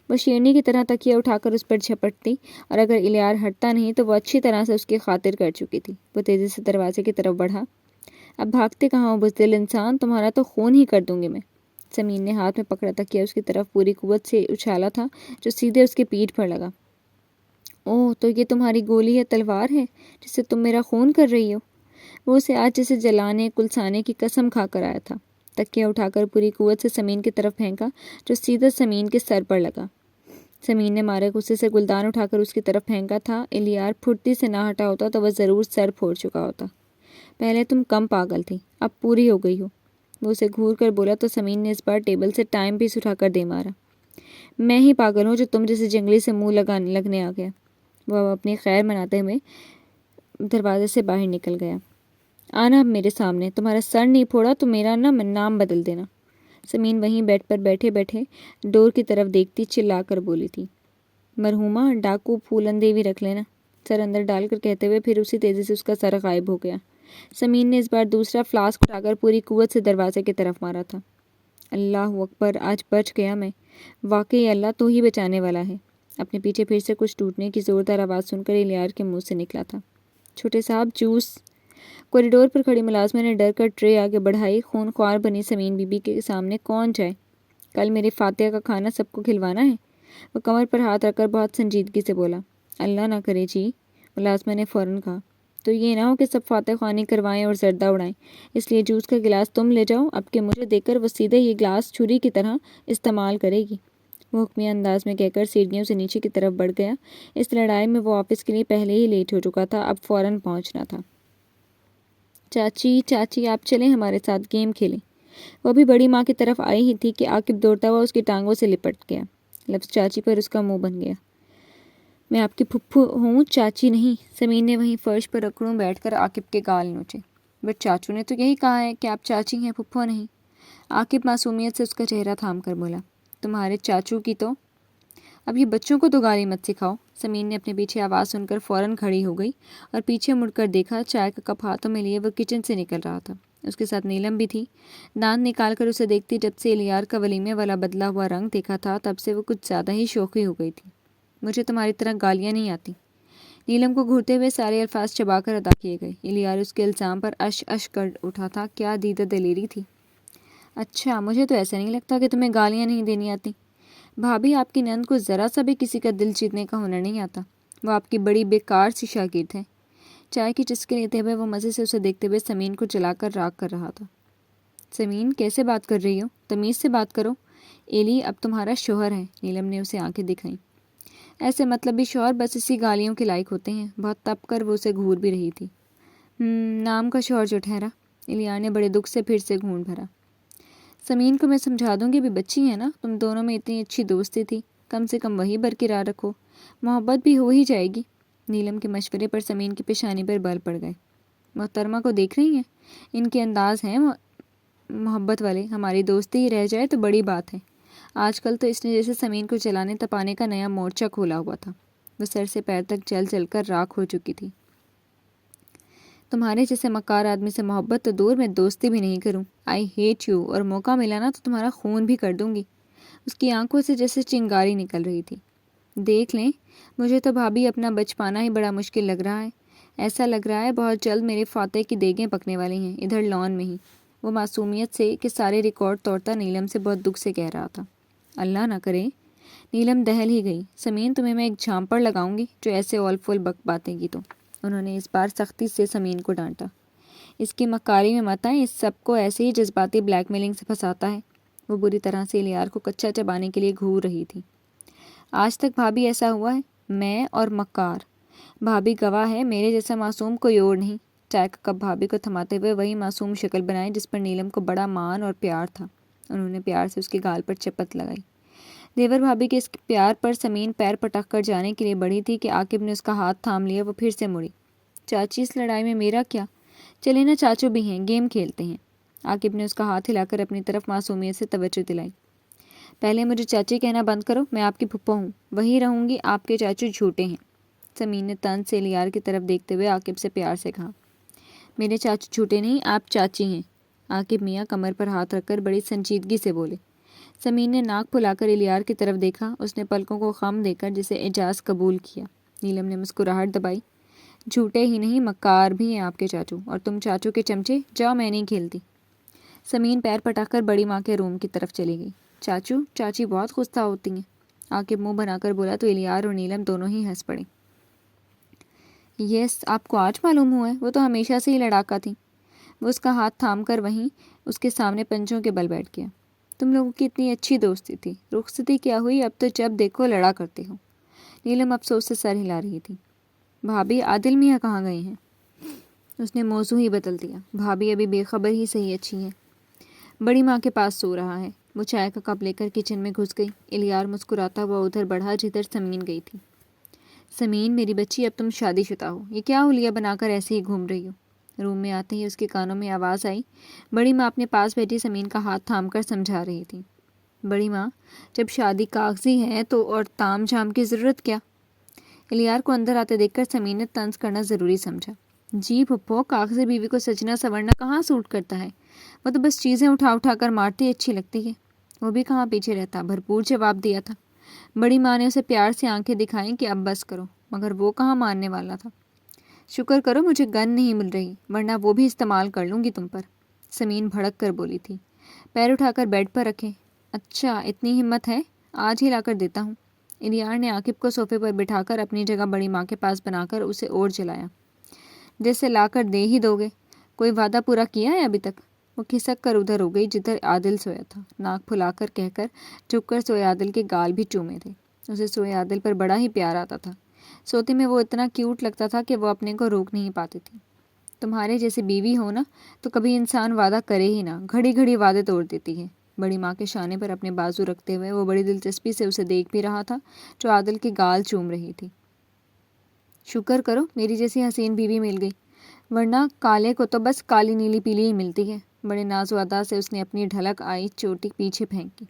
وہ شیرنی کی طرح تکیہ اٹھا کر اس پر جھپٹتی، اور اگر الیار ہٹتا نہیں تو وہ اچھی طرح سے اس کی خاطر کر چکی تھی۔ وہ تیزی سے دروازے کی طرف بڑھا۔ اب بھاگتے کہاں ہو بزدل انسان، تمہارا تو خون ہی کر دوں گی میں۔ سمین نے ہاتھ میں پکڑا تکیہ اس کی طرف پوری قوت سے اچھالا تھا، جو سیدھے اس کی پیٹھ پر لگا۔ اوہ، تو یہ تمہاری گولی یا تلوار ہے جس سے تم میرا خون کر رہی ہو؟ وہ اسے آج جسے جلانے کلسانے کی قسم کھا کر آیا تھا۔ تکیہ اٹھا کر پوری قوت سے سمین کی طرف پھینکا، جو سیدھا سمین کے سر پر لگا۔ سمین نے مارے غصے سے گلدان اٹھا کر اس کی طرف پھینکا تھا۔ الیار پھرتی سے نہ ہٹا ہوتا تو وہ ضرور سر پھوڑ چکا ہوتا۔ پہلے تم کم پاگل تھی، اب پوری ہو گئی ہو، وہ اسے گھور کر بولا تو سمین نے اس بار ٹیبل سے ٹائم پیس اٹھا کر دے مارا۔ میں ہی پاگل ہوں جو تم جیسے جنگلی سے منہ لگنے آ گیا۔ وہ اپنی خیر مناتے ہوئے دروازے سے باہر نکل گیا۔ آنا اب میرے سامنے، تمہارا سر نہیں پھوڑا تو میرا نام بدل دینا۔ سمین وہیں بیڈ پر بیٹھے بیٹھے ڈور کی طرف دیکھتی چلا کر بولی تھی، مرحوما ڈاکو پھولن دیوی رکھ لینا، سر اندر ڈال کر کہتے ہوئے پھر اسی تیزی سے اس کا سر غائب ہو گیا۔ سمین نے اس بار دوسرا فلاسک اٹھا کر پوری قوت سے دروازے کی طرف مارا تھا۔ اللہ اکبر، آج بچ گیا میں، واقعی اللہ تو ہی بچانے والا ہے۔ اپنے پیچھے پھر سے کچھ ٹوٹنے کی زوردار آواز سن کر الیار کے منہ سے نکلا تھا، چھوٹے صاحب جوس۔ کوریڈور پر کھڑی ملازمہ نے ڈر کر ٹرے آگے بڑھائی۔ خون خوار بنی سمین بی بی کے سامنے کون جائے؟ کل میرے فاتحہ کا کھانا سب کو کھلوانا ہے۔ وہ کمر پر ہاتھ رکھ کر بہت سنجیدگی سے بولا۔ اللہ نہ کرے جی، ملازمہ نے فوراً کہا۔ تو یہ نہ ہو کہ سب فاتح خوانی کروائیں اور زردہ اڑائیں، اس لیے جوس کا گلاس تم لے جاؤ، اب کہ مجھے دیکھ کر وہ سیدھے یہ گلاس چھری کی طرح استعمال کرے گی۔ وہ حکمیہ انداز میں کہہ کر سیڑھیوں سے نیچے کی طرف بڑھ گیا۔ اس لڑائی میں وہ آفس کے لیے پہلے ہی لیٹ ہو چکا تھا، اب فوراً پہنچنا تھا۔ چاچی چاچی آپ چلیں ہمارے ساتھ گیم کھیلیں۔ وہ بھی بڑی ماں کی طرف آئی ہی تھی کہ عاقب دوڑتا ہوا اس کی ٹانگوں سے لپٹ گیا۔ لفظ چاچی پر اس کا منہ بن گیا۔ میں آپ کی پھپھو ہوں، چاچی نہیں۔ سمین نے وہیں فرش پر اکڑوں بیٹھ کر عاقب کے گال نوچے۔ بٹ چاچو نے تو یہی کہا ہے کہ آپ چاچی ہیں، پھپھو نہیں۔ عاقب معصومیت سے اس کا چہرہ تھام کر بولا۔ تمہارے چاچو کی تو اب یہ بچوں کو تو گالی مت سکھاؤ۔ سمین نے اپنے پیچھے آواز سن کر فوراً کھڑی ہو گئی اور پیچھے مڑ کر دیکھا، چائے کا کپ ہاتھوں میں لیے وہ کچن سے نکل رہا تھا۔ اس کے ساتھ نیلم بھی تھی۔ دانت نکال کر اسے دیکھتی جب سے الیار کا ولیمے والا بدلا ہوا رنگ دیکھا تھا تب سے وہ کچھ زیادہ ہی شوخی ہو گئی تھی۔ مجھے تمہاری طرح گالیاں نہیں آتی۔ نیلم کو گھورتے ہوئے سارے الفاظ چبا کر ادا کیے گئے۔ الیار اس کے الزام پر اش اش کر اٹھا تھا۔ کیا دیدہ دلیری تھی۔ اچھا، مجھے تو ایسا نہیں لگتا کہ تمہیں گالیاں نہیں دینی آتی۔ بھابھی، آپ کی نند کو ذرا سا بھی کسی کا دل جیتنے کا ہنر نہیں آتا۔ وہ آپ کی بڑی بیکار سی شاگرد ہے۔ چائے کی چسکے لیتے ہوئے وہ مزے سے اسے دیکھتے ہوئے سمین کو چلا کر راگ کر رہا تھا۔ سمین، کیسے بات کر رہی ہو؟ تمیز سے بات کرو۔ ایلی اب تمہارا شوہر ہے۔ نیلم نے اسے آنکھیں دکھائیں۔ ایسے مطلبی شوہر بس اسی گالیوں کے لائق ہوتے ہیں۔ بہت تپ کر وہ اسے گھور بھی رہی تھی۔ نام کا شوہر جو ٹھہرا۔ الیار نے بڑے دکھ سے پھر سے گھونٹ بھرا۔ سمین کو میں سمجھا دوں گی، بھی بچی ہے نا، تم دونوں میں اتنی اچھی دوستی تھی، کم سے کم وہی برقرار رکھو، محبت بھی ہو ہی جائے گی۔ نیلم کے مشورے پر سمین کی پیشانی پر بل پڑ گئے۔ محترمہ کو دیکھ رہی ہیں؟ ان کے انداز ہیں محبت والے، ہماری دوستی ہی رہ جائے تو بڑی بات ہے۔ آج کل تو اس نے جیسے سمین کو چلانے تپانے کا نیا مورچہ کھولا ہوا تھا۔ وہ سر سے پیر تک جل جل کر راکھ ہو چکی تھی۔ تمہارے جیسے مکار آدمی سے محبت تو دور، میں دوستی بھی نہیں کروں۔ آئی ہیٹ یو، اور موقع ملا نا تو تمہارا خون بھی کر دوں گی۔ اس کی آنکھوں سے جیسے چنگاری نکل رہی تھی۔ دیکھ لیں، مجھے تو بھابھی اپنا بچ پانا ہی بڑا مشکل لگ رہا ہے۔ ایسا لگ رہا ہے بہت جلد میرے فاتح کی دیگیں پکنے والی ہیں، ادھر لان میں ہی۔ وہ معصومیت سے کہ سارے ریکارڈ توڑتا نیلم سے بہت دکھ سے کہہ رہا تھا۔ اللہ نہ کرے۔ نیلم دہل ہی گئی۔ سمین، تمہیں میں ایک جھامپڑ لگاؤں گی جو ایسے اول فول بک باتیں کی تو۔ انہوں نے اس بار سختی سے سمین کو ڈانٹا۔ اس کی مکاری میں مت آئیں، اس سب کو ایسے ہی جذباتی بلیک میلنگ سے پھنساتا ہے۔ وہ بری طرح سے الیار کو کچا چبانے کے لیے گھور رہی تھی۔ آج تک بھابھی ایسا ہوا ہے؟ میں اور مکار۔ بھابھی گواہ ہے، میرے جیسا معصوم کوئی اور نہیں۔ چائے کا کپ بھابھی کو تھماتے ہوئے وہی معصوم شکل بنائی جس پر نیلم کو بڑا مان اور پیار تھا۔ انہوں نے پیار سے اس کے گال پر چپت لگائی۔ دیور بھابھی کے اس پیار پر سمین پیر پٹک کر جانے کے لیے بڑھی تھی کہ عاقب نے اس کا ہاتھ تھام لیا۔ وہ پھر سے مڑی۔ چاچی، اس لڑائی میں میرا کیا؟ چلے نا، چاچو بھی ہیں، گیم کھیلتے ہیں۔ عاقب نے اس کا ہاتھ ہلا کر اپنی طرف معصومیت سے توجہ دلائی۔ پہلے مجھے چاچی کہنا بند کرو، میں آپ کی پھپھو ہوں، وہی رہوں گی، آپ کے چاچو جھوٹے ہیں۔ سمین نے طنز سے الیار کی طرف دیکھتے ہوئے عاقب سے پیار سے کہا۔ میرے چاچو جھوٹے نہیں، آپ چاچی ہیں۔ عاقب میاں کمر پر ہاتھ رکھ کر بڑی سنجیدگی سے بولے۔ سمین نے ناک پھلا کر الیار کی طرف دیکھا۔ اس نے پلکوں کو خم دے کر جسے اعجاز قبول کیا۔ نیلم نے مسکراہٹ دبائی۔ جھوٹے ہی نہیں، مکار بھی ہیں آپ کے چاچو، اور تم چاچو کے چمچے، جاؤ، میں نہیں کھیلتی۔ سمین پیر پٹک کر بڑی ماں کے روم کی طرف چلی گئی۔ چاچو چاچی بہت غصہ ہوتی ہیں، عاقب منہ بنا کر بولا تو الیار اور نیلم دونوں ہی ہنس پڑے۔ یس، آپ کو آج معلوم ہوا ہے؟ وہ تو ہمیشہ سے ہی لڑاکا تھی۔ وہ اس کا ہاتھ تھام کر وہیں اس کے سامنے پنجوں کے بل بیٹھ گیا۔ تم لوگوں کی اتنی اچھی دوستی تھی، رخصتی کیا ہوئی، اب تو جب دیکھو لڑا کرتے ہو۔ نیلم افسوس سے سر ہلا رہی تھی۔ بھابھی، عادل میاں کہاں گئے ہیں؟ اس نے موضوع ہی بدل دیا۔ بھابھی ابھی بے خبر ہی صحیح اچھی ہیں، بڑی ماں کے پاس سو رہا ہے۔ وہ چائے کا کپ لے کر کچن میں گھس گئی۔ الیار مسکراتا ہوا ادھر بڑھا جدھر سمین گئی تھی۔ سمین، میری بچی، اب تم شادی شدہ ہو، یہ کیا ہولیا بنا کر ایسے ہی گھوم رہی ہو؟ روم میں آتے ہی اس کے کانوں میں آواز آئی۔ بڑی ماں اپنے پاس بیٹھی سمین کا ہاتھ تھام کر سمجھا رہی تھی۔ بڑی ماں، جب شادی کاغذی ہے تو اور تام جھام کی ضرورت کیا؟ الیار کو اندر آتے دیکھ کر سمین نے طنز کرنا ضروری سمجھا۔ جی پھپھو، کاغذی بیوی کو سجنا سورنا کہاں سوٹ کرتا ہے، وہ تو بس چیزیں اٹھا اٹھا کر مارتی اچھی لگتی ہے۔ وہ بھی کہاں پیچھے رہتا، بھرپور جواب دیا تھا۔ بڑی ماں نے اسے پیار سے آنکھیں دکھائیں کہ اب بس کرو، مگر وہ کہاں ماننے والا تھا۔ شکر کرو مجھے گن نہیں مل رہی، ورنہ وہ بھی استعمال کر لوں گی تم پر، سمین بھڑک کر بولی تھی۔ پیر اٹھا کر بیڈ پر رکھے۔ اچھا اتنی ہمت ہے، آج ہی لا کر دیتا ہوں۔ الیار نے عاقب کو صوفے پر بٹھا کر اپنی جگہ بڑی ماں کے پاس بنا کر اسے اور جلایا۔ جیسے لا کر دے ہی دوگے، کوئی وعدہ پورا کیا ہے ابھی تک؟ وہ کھسک کر ادھر ہو گئی جدھر عادل سویا تھا، ناک پھلا کر کہہ کر جھک کر سوئے عادل کے گال بھی چومے تھے۔ اسے سوئے عادل پر بڑا ہی پیار آتا تھا، سوتے میں وہ اتنا کیوٹ لگتا تھا کہ وہ اپنے کو روک نہیں پاتی تھی۔ تمہارے جیسی بیوی ہو نا تو کبھی انسان وعدہ کرے ہی نہ، گھڑی گھڑی وعدے توڑ دیتی ہے۔ بڑی ماں کے شانے پر اپنے بازو رکھتے ہوئے وہ بڑی دلچسپی سے اسے دیکھ بھی رہا تھا جو عادل کے گال چوم رہی تھی۔ شکر کرو میری جیسی حسین بیوی مل گئی، ورنہ کالے کو تو بس کالی نیلی پیلی ہی ملتی ہے۔ بڑے ناز و ادا سے اس نے اپنی ڈھلک آئی چوٹی پیچھے پھینکی۔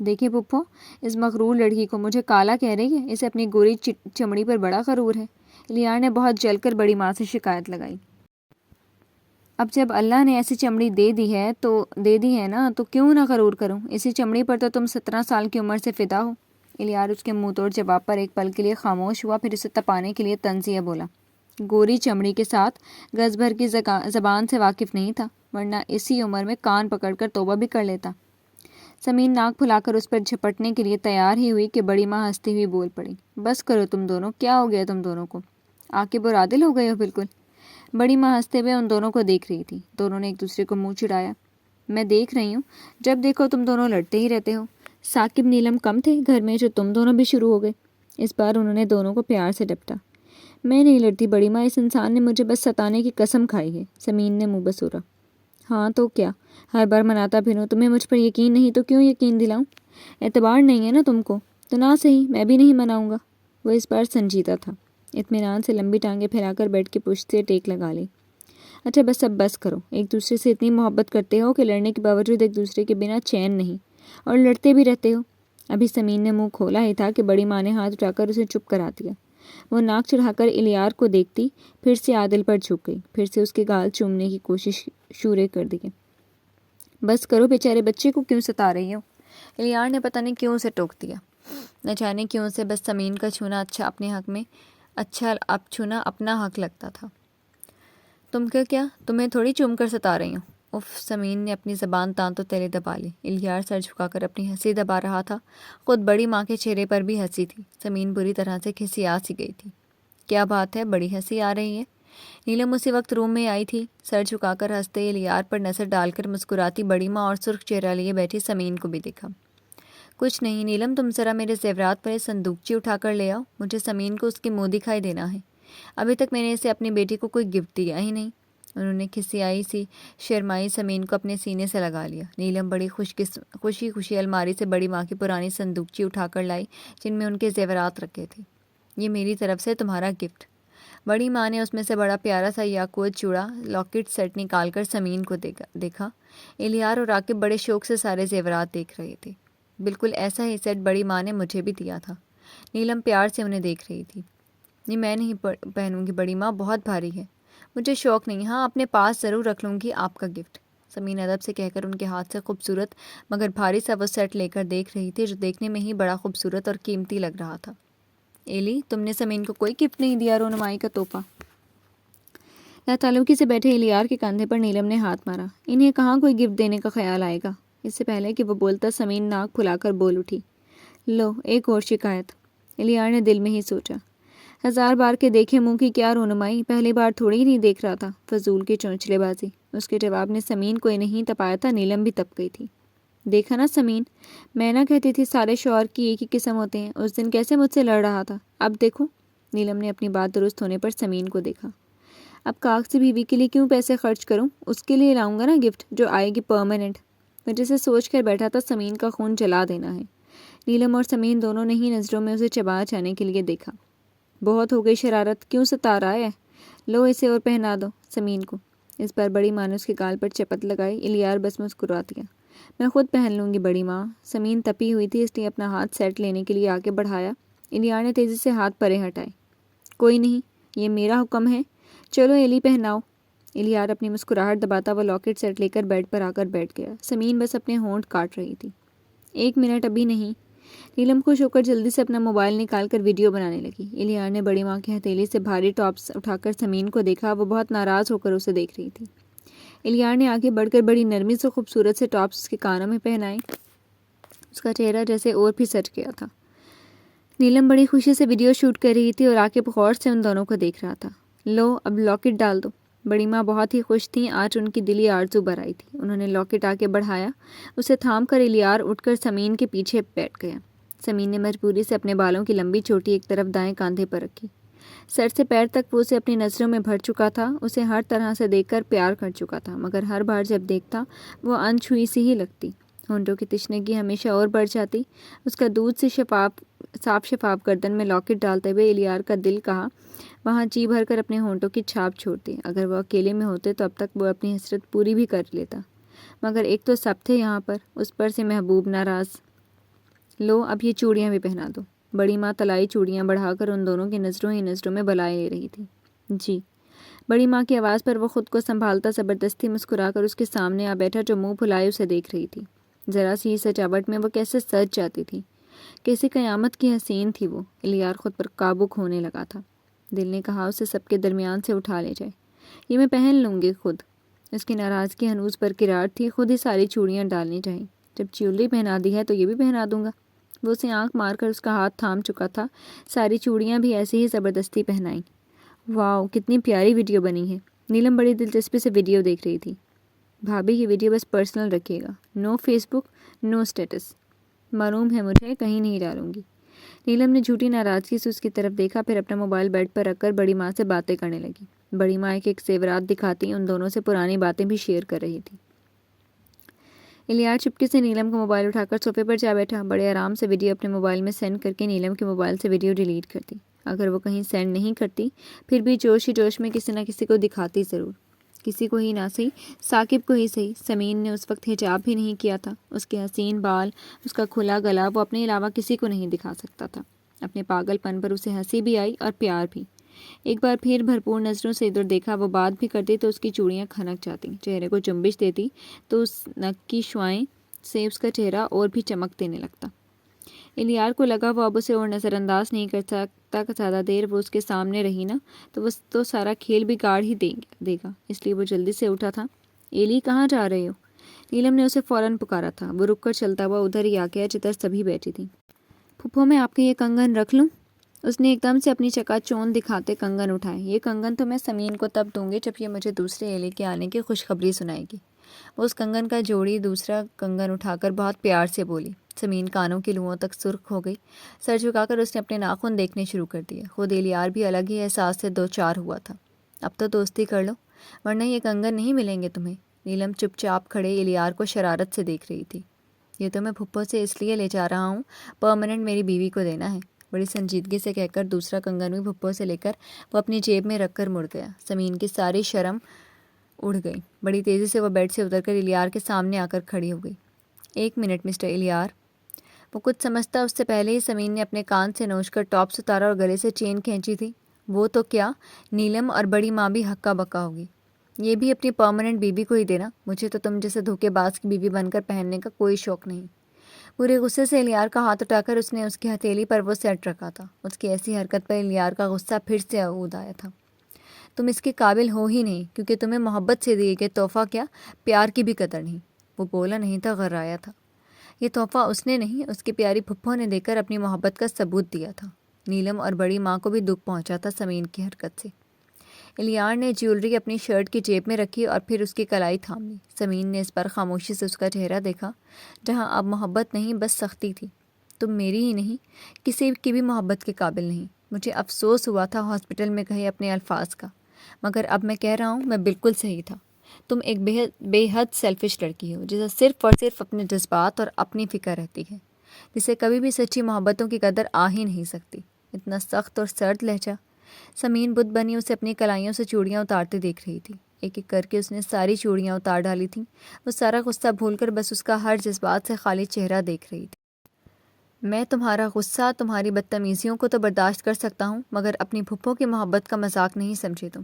دیکھیں پھپھو، اس مغرور لڑکی کو مجھے کالا کہہ رہی ہے، اسے اپنی گوری چمڑی پر بڑا غرور ہے۔ الیار نے بہت جل کر بڑی ماں سے شکایت لگائی۔ اب جب اللہ نے ایسی چمڑی دے دی ہے نا تو کیوں نہ غرور کروں، اسی چمڑی پر تو تم 17 سال کی عمر سے فدا ہو۔ الیار اس کے منہ توڑ جواب پر ایک پل کے لیے خاموش ہوا، پھر اسے تپانے کے لیے طنزیہ بولا۔ گوری چمڑی کے ساتھ گز بھر کی زبان سے واقف نہیں تھا، ورنہ اسی عمر میں کان پکڑ کر توبہ بھی کر لیتا۔ سمین ناک پھلا کر اس پر جھپٹنے کے لیے تیار ہی ہوئی کہ بڑی ماں ہنستی ہوئی بول پڑی۔ بس کرو تم دونوں، کیا ہو گیا تم دونوں کو؟ عاقب اور عادل ہو گئے ہو بالکل۔ بڑی ماں ہنستے ہوئے ان دونوں کو دیکھ رہی تھی۔ دونوں نے ایک دوسرے کو منہ چڑھایا۔ میں دیکھ رہی ہوں، جب دیکھو تم دونوں لڑتے ہی رہتے ہو۔ ثاقب نیلم کم تھے گھر میں جو تم دونوں بھی شروع ہو گئے۔ اس بار انہوں نے دونوں کو پیار سے ڈپٹا۔ میں نہیں لڑتی بڑی ماں، اس انسان نے مجھے بس ستانے کی قسم کھائی ہے، سمین نے منہ بسورا۔ ہاں تو کیا، ہر بار مناتا پھروں، تمہیں مجھ پر یقین نہیں تو کیوں یقین دلاؤں؟ اعتبار نہیں ہے نا تم کو، تو نہ صحیح، میں بھی نہیں مناؤں گا۔ وہ اس بار سنجیدہ تھا، اطمینان سے لمبی ٹانگیں پھیلا کر بیڈ کی پشت سے ٹیک لگا لی۔ اچھا بس اب بس کرو، ایک دوسرے سے اتنی محبت کرتے ہو کہ لڑنے کے باوجود ایک دوسرے کے بنا چین نہیں، اور لڑتے بھی رہتے ہو۔ ابھی سمین نے منہ کھولا ہی تھا کہ بڑی ماں نے ہاتھ اٹھا کر اسے چپ کرا دیا۔ وہ ناک چڑھا کر الیار کو دیکھتی، پھر سے عادل پر جھک گئی، پھر سے اس کے گال چومنے کی کوشش شروع کر دی۔ بس کرو، بیچارے بچے کو کیوں ستا رہی ہو؟ الیار نے پتہ نہیں کیوں اسے ٹوک دیا، نہ جانے کیوں سے بس سمین کا چھونا اب چھونا اپنا حق لگتا تھا۔ تم کیا تمہیں تھوڑی چوم کر ستا رہی ہوں؟ اف، سمین نے اپنی زبان تانتوں تلے دبا لی۔ الیار سر جھکا کر اپنی ہنسی دبا رہا تھا، خود بڑی ماں کے چہرے پر بھی ہنسی تھی۔ سمین بری طرح سے کھسیا سی گئی تھی۔ کیا بات ہے، بڑی ہنسی آ رہی ہے؟ نیلم اسی وقت روم میں آئی تھی، سر جھکا کر ہنستے الیار پر نظر ڈال کر مسکراتی بڑی ماں اور سرخ چہرہ لیے بیٹھی سمین کو بھی دیکھا۔ کچھ نہیں نیلم، تم ذرا میرے زیورات پر ایک صندوقچی اٹھا کر لے آؤ، مجھے سمین کو اس کی منہ دکھائی دینا ہے۔ ابھی تک میں نے اسے اپنی بیٹی کو کوئی گفٹ دیا ہی نہیں۔ انہوں نے کھسیائی سی شرمائی سمین کو اپنے سینے سے لگا لیا۔ نیلم بڑی خوشی الماری سے بڑی ماں کی پرانی صندوقچی اٹھا کر لائی جن میں ان کے زیورات رکھے تھے۔ یہ میری طرف سے تمہارا گفٹ۔ بڑی ماں نے اس میں سے بڑا پیارا سا یاقوت چوڑا لاکٹ سیٹ نکال کر سمین کو دیکھا۔ الیار اور عاقب بڑے شوق سے سارے زیورات دیکھ رہے تھے۔ بالکل ایسا ہی سیٹ بڑی ماں نے مجھے بھی دیا تھا۔ نیلم پیار سے انہیں دیکھ رہی تھی۔ یہ میں نہیں پہنوں گی بڑی ماں، بہت بھاری ہے، مجھے شوق نہیں، ہاں اپنے پاس ضرور رکھ لوں گی آپ کا گفٹ۔ سمین ادب سے کہہ کر ان کے ہاتھ سے خوبصورت مگر بھاری سا وہ سیٹ لے کر دیکھ رہی تھی جو دیکھنے میں ہی بڑا خوبصورت اور قیمتی لگ رہا تھا۔ ایلی، تم نے سمین کو کوئی گفٹ نہیں دیا؟ رونمائی کا تحفہ۔ لاتعلقی سے بیٹھے الیار کے کاندھے پر نیلم نے ہاتھ مارا۔ انہیں کہاں کوئی گفٹ دینے کا خیال آئے گا؟ اس سے پہلے کہ وہ بولتا سمین ناک پھلا کر بول اٹھی۔ لو، ایک اور شکایت۔ الیار نے دل میں ہی سوچا، 1000 بار کے دیکھے منہ کی کیا رونمائی، پہلی بار تھوڑی نہیں دیکھ رہا تھا، فضول کی چونچلے بازی۔ اس کے جواب نے سمین کو نہیں تپایا تھا، نیلم بھی تپ گئی تھی۔ دیکھا نا سمین، میں نہ کہتی تھی سارے شوہر کی ایک ہی قسم ہوتے ہیں، اس دن کیسے مجھ سے لڑ رہا تھا، اب دیکھو۔ نیلم نے اپنی بات درست ہونے پر سمین کو دیکھا۔ اب کاغذی بیوی کے لیے کیوں پیسے خرچ کروں، اس کے لیے لاؤں گا نا گفٹ جو آئے گی پرماننٹ۔ وہ جسے سوچ کر بیٹھا تھا سمین کا خون جلا دینا ہے۔ نیلم اور سمین دونوں نے ہی نظروں میں اسے چبا جانے کے لیے دیکھا۔ بہت ہو گئی شرارت، کیوں ستا رہا ہے؟ لو اسے اور پہنا دو سمین کو۔ اس پر بڑی ماں نے اس کے گال پر چپت لگائی۔ الیار بس مسکرا دیا۔ میں خود پہن لوں گی بڑی ماں۔ سمین تپی ہوئی تھی، اس نے اپنا ہاتھ سیٹ لینے کے لیے آگے بڑھایا۔ الیار نے تیزی سے ہاتھ پرے ہٹائے۔ کوئی نہیں، یہ میرا حکم ہے، چلو ایلی پہناؤ۔ الیار اپنی مسکراہٹ دباتا وہ لاکٹ سیٹ لے کر بیڈ پر آ کر بیٹھ گیا۔ سمین بس اپنے ہونٹ کاٹ رہی تھی۔ 1 منٹ ابھی نہیں۔ نیلم خوش ہو کر جلدی سے اپنا موبائل نکال کر ویڈیو بنانے لگی۔ الیار نے بڑی ماں کی ہتھیلی سے بھاری ٹاپس اٹھا کر سمین کو دیکھا، وہ بہت ناراض ہو کر اسے دیکھ رہی تھی۔ الیار نے آگے بڑھ کر بڑی نرمی سے خوبصورت سے ٹاپس اس کے کانوں میں پہنائے۔ اس کا چہرہ جیسے اور بھی سج گیا تھا۔ نیلم بڑی خوشی سے ویڈیو شوٹ کر رہی تھی اور عاقب غور سے ان دونوں کو دیکھ رہا تھا۔ لو اب لاکٹ ڈال دو۔ بڑی ماں بہت ہی خوش تھیں، آج ان کی دلی آرزو بھر آئی تھی۔ انہوں نے لاکٹ آگے بڑھایا، اسے تھام کر الیار اٹھ کر سمین کے پیچھے بیٹھ گیا۔ سمین نے مجبوری سے اپنے بالوں کی لمبی چوٹی ایک طرف دائیں کاندھے پر رکھی۔ سر سے پیر تک وہ اسے اپنی نظروں میں بھر چکا تھا، اسے ہر طرح سے دیکھ کر پیار کر چکا تھا، مگر ہر بار جب دیکھتا وہ انچھوئی سی ہی لگتی۔ ہونٹوں کی تشنگی ہمیشہ اور بڑھ جاتی۔ اس کا دودھ سے صاف شفاف گردن میں لاکٹ ڈالتے ہوئے الیار کا دل کہا وہاں جی بھر کر اپنے ہونٹوں کی چھاپ چھوڑتی۔ اگر وہ اکیلے میں ہوتے تو اب تک وہ اپنی حسرت پوری بھی کر لیتا، مگر ایک تو سب تھے یہاں پر، اس پر سے محبوب ناراض۔ لو اب یہ چوڑیاں بھی پہنا دو۔ بڑی ماں طلائی چوڑیاں بڑھا کر ان دونوں کی نظروں ہی نظروں میں بلائے لے رہی تھی۔ جی۔ بڑی ماں کی آواز پر وہ خود کو سنبھالتا زبردستی مسکرا کر اس کے سامنے آ بیٹھا جو منہ پھلائے اسے دیکھ رہی تھی۔ ذرا سی سجاوٹ میں وہ کیسے سج جاتی تھی، کیسی قیامت کی حسین تھی وہ۔ الیار خود پر قابو کھونے لگا تھا۔ دل نے کہا اسے سب کے درمیان سے اٹھا لے جائے، یہ میں پہن لوں گی خود۔ اس کی ناراضگی ہنوز برقرار تھی، خود ہی ساری چوڑیاں ڈالنی چاہیے۔ جب جیولری پہنا دی ہے تو یہ بھی پہنا دوں گا۔ وہ اسے آنکھ مار کر اس کا ہاتھ تھام چکا تھا، ساری چوڑیاں بھی ایسے ہی زبردستی پہنائیں۔ واؤ کتنی پیاری ویڈیو بنی ہے۔ نیلم بڑی دلچسپی سے ویڈیو دیکھ رہی تھی۔ بھابھی یہ ویڈیو بس پرسنل رکھیے گا، نو فیس بک، نو سٹیٹس۔ معلوم ہے مجھے، کہیں نہیں ڈالوں گی۔ نیلم نے جھوٹی ناراضگی سے اس کی طرف دیکھا، پھر اپنا موبائل بیڈ پر رکھ کر بڑی ماں سے باتیں کرنے لگی۔ بڑی ماں ایک زیورات دکھاتی ان دونوں سے پرانی باتیں بھی شیئر کر رہی تھی۔ الیار چپکے سے نیلم کا موبائل اٹھا کر صوفے پر جا بیٹھا، بڑے آرام سے ویڈیو اپنے موبائل میں سینڈ کر کے نیلم کے موبائل سے ویڈیو ڈیلیٹ کرتی۔ اگر وہ کہیں سینڈ نہیں کرتی پھر بھی جوش ہی جوش میں کسی نہ کسی کو دکھاتی ضرور، کسی کو ہی نہ صحیح، ثاقب کو ہی صحیح۔ سمین نے اس وقت حجاب بھی نہیں کیا تھا، اس کے حسین بال، اس کا کھلا گلا وہ اپنے علاوہ کسی کو نہیں دکھا سکتا تھا۔ اپنے پاگل پن پر اسے ہنسی بھی آئی اور پیار بھی۔ ایک بار پھر بھرپور نظروں سے ادھر دیکھا، وہ بات بھی کرتی تو اس کی چوڑیاں کھنک جاتی، چہرے کو جنبش دیتی تو اس نک کی شعاعیں سے اس کا چہرہ اور بھی چمک دینے لگتا۔ الیار کو لگا وہ اب اسے اور نظر انداز نہیں کر سکتا، زیادہ دیر وہ اس کے سامنے رہی نا تو وہ تو سارا کھیل بگاڑ ہی دے گا، اس لیے وہ جلدی سے اٹھا تھا۔ ایلی کہاں جا رہے ہو؟ نیلم نے اسے فوراً پکارا تھا۔ وہ رک کر چلتا ہوا ادھر ہی آ گیا جدھر سبھی بیٹھی تھیں۔ پھپھو میں آپ کے یہ کنگن رکھ لوں؟ اس نے ایک دم سے اپنی چکا چوند دکھاتے کنگن اٹھائے۔ یہ کنگن تو میں سمین کو تب دوں گی جب یہ مجھے دوسرے ایلی کے آنے کی خوشخبری سنائے گی۔ وہ اس کنگن کا جوڑی دوسرا کنگن اٹھا کر بہت پیار سے بولی۔ سمین کانوں کی لوؤں تک سرخ ہو گئی۔ سر جھکا کر اس نے اپنے ناخن دیکھنے شروع کر دیے۔ خود الیار بھی الگ ہی احساس سے دو چار ہوا تھا۔ اب تو دوستی کر لو ورنہ یہ کنگن نہیں ملیں گے تمہیں۔ نیلم چپ چاپ کھڑے الیار کو شرارت سے دیکھ رہی تھی۔ یہ تو میں پھپھو سے اس لیے لے جا رہا ہوں، پرماننٹ میری بیوی کو دینا ہے، بڑی سنجیدگی سے کہہ کر دوسرا کنگن بھی پھپھو سے لے کر وہ اپنی جیب میں رکھ کر مڑ گیا۔ سمین کی ساری شرم اڑ گئی۔ بڑی تیزی سے وہ بیڈ سے اتر کر الیار کے سامنے آ کر کھڑی ہو گئی۔ ایک منٹ مسٹر الیار۔ وہ کچھ سمجھتا اس سے پہلے ہی سمین نے اپنے کان سے نوچ کر ٹاپس اتارا اور گلے سے چین کھینچی تھی۔ وہ تو کیا، نیلم اور بڑی ماں بھی ہکا بکا ہوگی۔ یہ بھی اپنی پرماننٹ بیوی کو ہی دینا، مجھے تو تم جیسے دھوکے باز کی بیوی بن کر پہننے کا کوئی شوق نہیں۔ پورے غصے سے الیار کا ہاتھ اٹھا کر اس نے اس کی ہتھیلی پر وہ سیٹ رکھا تھا۔ اس کی ایسی حرکت پر الیار کا غصہ پھر سے عود آیا تھا۔ تم اس کے قابل ہو ہی نہیں، کیونکہ تمہیں محبت سے دیے گئے تحفہ کیا، پیار کی بھی قدر نہیں۔ وہ بولا نہیں تھا، غرایا تھا۔ یہ تحفہ اس نے نہیں، اس کی پیاری پھپھو نے دے کر اپنی محبت کا ثبوت دیا تھا۔ نیلم اور بڑی ماں کو بھی دکھ پہنچا تھا سمین کی حرکت سے۔ الیار نے جیولری اپنی شرٹ کی جیب میں رکھی اور پھر اس کی کلائی تھام لی۔ سمین نے اس پر خاموشی سے اس کا چہرہ دیکھا، جہاں اب محبت نہیں بس سختی تھی۔ تم میری ہی نہیں، کسی کی بھی محبت کے قابل نہیں۔ مجھے افسوس ہوا تھا ہاسپٹل میں کہے اپنے الفاظ کا، مگر اب میں کہہ رہا ہوں میں بالکل صحیح تھا۔ تم ایک بے حد سیلفش لڑکی ہو، جسے صرف اور صرف اپنے جذبات اور اپنی فکر رہتی ہے، جسے کبھی بھی سچی محبتوں کی قدر آ ہی نہیں سکتی۔ اتنا سخت اور سرد لہجہ۔ سمین بت بنی اسے اپنی کلائیوں سے چوڑیاں اتارتے دیکھ رہی تھی۔ ایک ایک کر کے اس نے ساری چوڑیاں اتار ڈالی تھیں۔ وہ سارا غصہ بھول کر بس اس کا ہر جذبات سے خالی چہرہ دیکھ رہی تھی۔ میں تمہارا غصہ، تمہاری بدتمیزیوں کو تو برداشت کر سکتا ہوں، مگر اپنی پھپھو کی محبت کا مذاق نہیں سمجھے تم۔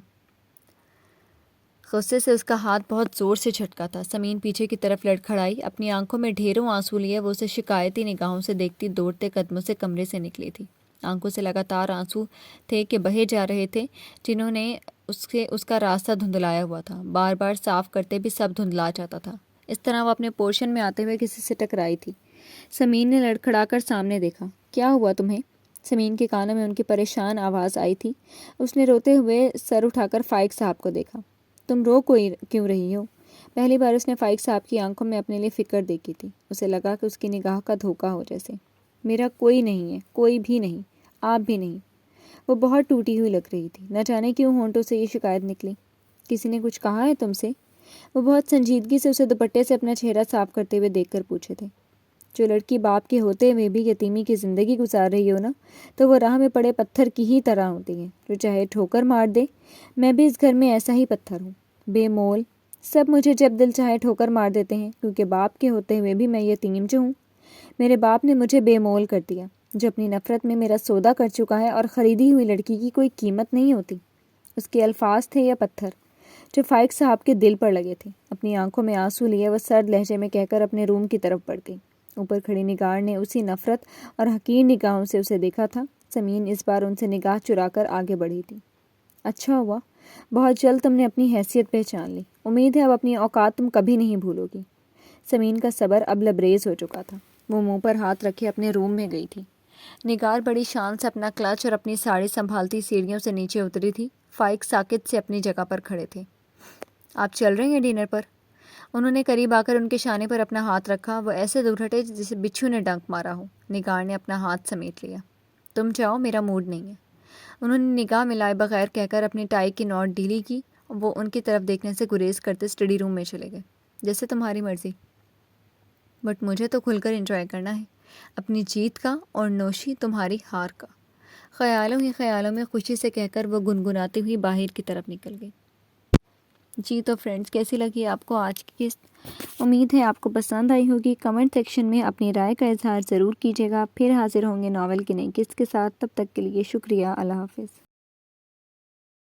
غصے سے اس کا ہاتھ بہت زور سے جھٹکا تھا۔ سمین پیچھے کی طرف لڑکھڑائی، اپنی آنکھوں میں ڈھیروں آنسو لیے وہ اسے شکایتی نگاہوں سے دیکھتی دوڑتے قدموں سے کمرے سے نکلی تھی۔ آنکھوں سے لگاتار آنسو تھے کہ بہے جا رہے تھے، جنہوں نے اس کا راستہ دھندلایا ہوا تھا۔ بار بار صاف کرتے بھی سب دھندلا جاتا تھا۔ اس طرح وہ اپنے پورشن میں آتے ہوئے کسی سے ٹکرائی تھی۔ سمین نے لڑکھڑا کر سامنے دیکھا۔ کیا ہوا تمہیں؟ سمین کے کانوں میں ان کی پریشان آواز آئی تھی۔ اس نے روتے ہوئے سر اٹھا کر فائق صاحب کو دیکھا۔ تم رو کیوں رہی ہو؟ پہلی بار اس نے فائق صاحب کی آنکھوں میں اپنے لیے فکر دیکھی تھی۔ اسے لگا کہ اس کی نگاہ کا دھوکہ ہو جیسے۔ میرا کوئی نہیں ہے، کوئی بھی نہیں، آپ بھی نہیں۔ وہ بہت ٹوٹی ہوئی لگ رہی تھی۔ نہ جانے کیوں ہونٹوں سے یہ شکایت نکلی۔ کسی نے کچھ کہا ہے تم سے؟ وہ بہت سنجیدگی سے اسے دوپٹے سے اپنا چہرہ صاف کرتے ہوئے دیکھ کر پوچھے تھے۔ جو لڑکی باپ کے ہوتے ہوئے بھی یتیمی کی زندگی گزار رہی ہو نا، تو وہ راہ میں پڑے پتھر کی ہی طرح ہوتی ہے، جو چاہے ٹھوکر مار دے۔ میں بھی اس گھر میں ایسا ہی پتھر ہوں، بے مول۔ سب مجھے جب دل چاہے ٹھوکر مار دیتے ہیں، کیونکہ باپ کے ہوتے ہوئے بھی میں یتیم جو ہوں۔ میرے باپ نے مجھے بے مول کر دیا، جو اپنی نفرت میں میرا سودا کر چکا ہے، اور خریدی ہوئی لڑکی کی کوئی قیمت نہیں ہوتی۔ اس کے الفاظ تھے یا پتھر، جو فائق صاحب کے دل پر لگے تھے۔ اپنی آنکھوں میں آنسو لیے وہ سرد لہجے میں کہہ کر اپنے روم کی طرف بڑھ گئی۔ اوپر کھڑی نگار نے اسی نفرت اور حقیر نگاہوں سے اسے دیکھا تھا۔ سمین اس بار ان سے نگاہ چرا کر آگے بڑھی تھی۔ اچھا ہوا، بہت جلد تم نے اپنی حیثیت پہچان لی۔ امید ہے اب اپنی اوقات تم کبھی نہیں بھولو گی۔ سمین کا صبر اب لبریز ہو چکا تھا۔ وہ منہ پر ہاتھ رکھے اپنے روم میں گئی تھی۔ نگار بڑی شان سے اپنا کلچ اور اپنی ساڑی سنبھالتی سیڑھیوں سے نیچے اتری تھی۔ فائق ساکت سے اپنی جگہ پر کھڑے تھے۔ آپ چل رہے ہیں ڈنر پر؟ انہوں نے قریب آ کر ان کے شانے پر اپنا ہاتھ رکھا۔ وہ ایسے دور ہٹے جسے بچھو نے ڈنک مارا ہو۔ نگار نے اپنا ہاتھ سمیٹ لیا۔ تم جاؤ، میرا موڈ نہیں ہے۔ انہوں نے نگاہ ملائے بغیر کہہ کر اپنی ٹائی کی نوٹ ڈھیلی کی۔ وہ ان کی طرف دیکھنے سے گریز کرتے اسٹڈی روم میں چلے گئے۔ جیسے تمہاری مرضی، بٹ مجھے تو کھل کر انجوائے کرنا ہے، اپنی جیت کا اور نوشی تمہاری ہار کا۔ خیالوں ہی خیالوں میں خوشی سے کہہ کر وہ گنگناتی ہوئی باہر کی طرف نکل گئی۔ جی تو فرینڈز، کیسی لگی آپ کو آج کی قسط؟ امید ہے آپ کو پسند آئی ہوگی۔ کمنٹ سیکشن میں اپنی رائے کا اظہار ضرور کیجیے گا۔ پھر حاضر ہوں گے ناول کی نئی قسط کے ساتھ۔ تب تک کے لیے شکریہ۔ اللہ حافظ۔